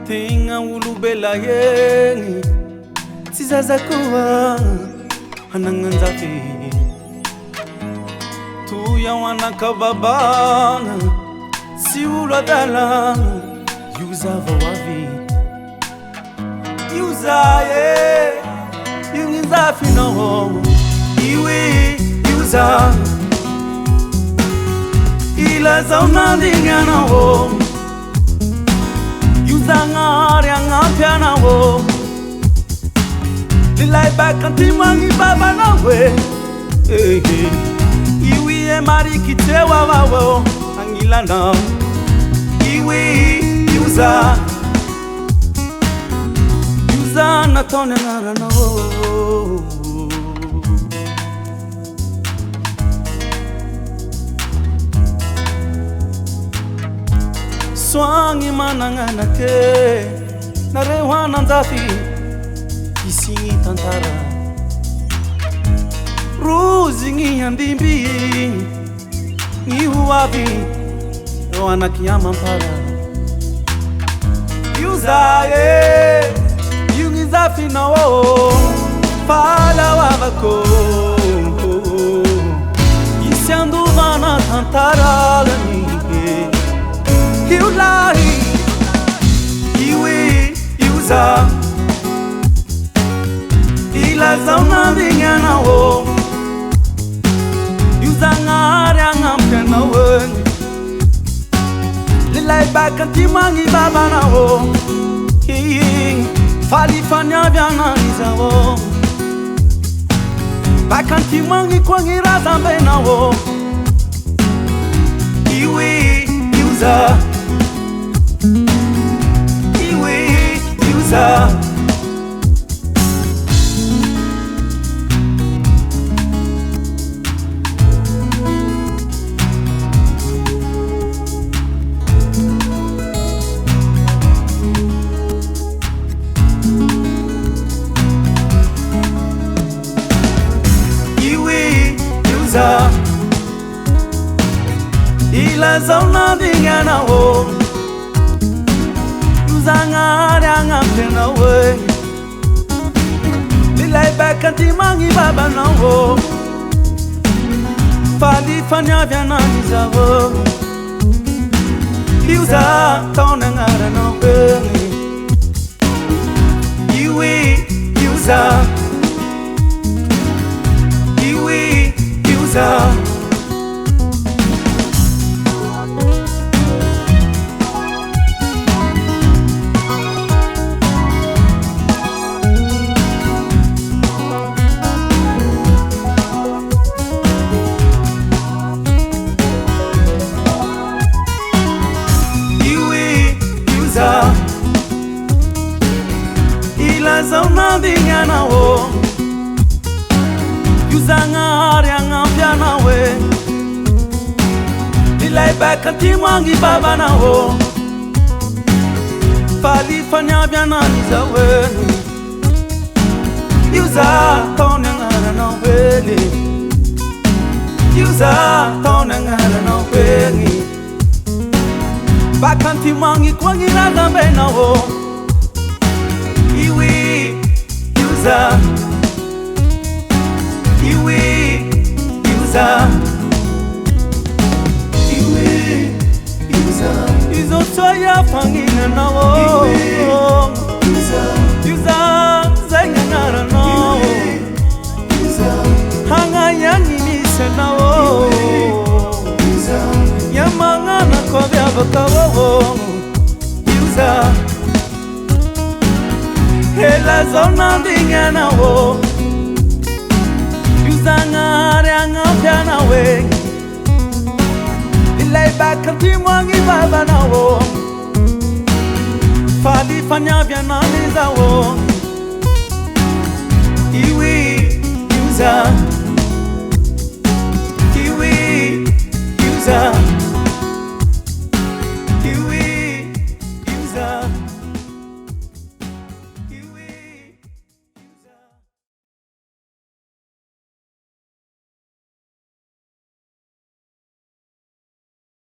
Tegna olobela egny tsy zaza koa hanagnan-jafy toy ao anakavabana sy olo adalana io zava ho avy io za io gny zafinao io io za ilazao nandignanao io zagnary agnampianao lilay bakantimagny babanao io e marikitseo avao agnilanao io za nataony agnaranao soagny managnanake nareo hanan-jafy isigny tantara rozy gny andimby gny ho avy eo anaky amampara io za io gny zafinao falahoavako isy andovana tantaralany io lahy io za ilazao nandignanao io zagnary agnampianao lilay bakantimagny babanao falifaniaviana izao bakantimagny koa gny razambenao io za io za ilazao nandignanao io zagnary agnampianao lilay bakantimagny babanao falifaniavianany zao io za taony agnaranao io za io za ilazao nandignanao io zagnary agnampianao lilay bakantimagny babanao falifaniavianany zao io za taony agnaranao io za taony agnaranao bakantimagny koa gny razambenao io za izo toya fanginanao io za zegny agnaranao hagnayagninisyanao yamagnanako viavakao io za ilazao nandignanao io zagnary agnampianao lilay bakantimagny babanao falifaniavianany zao io za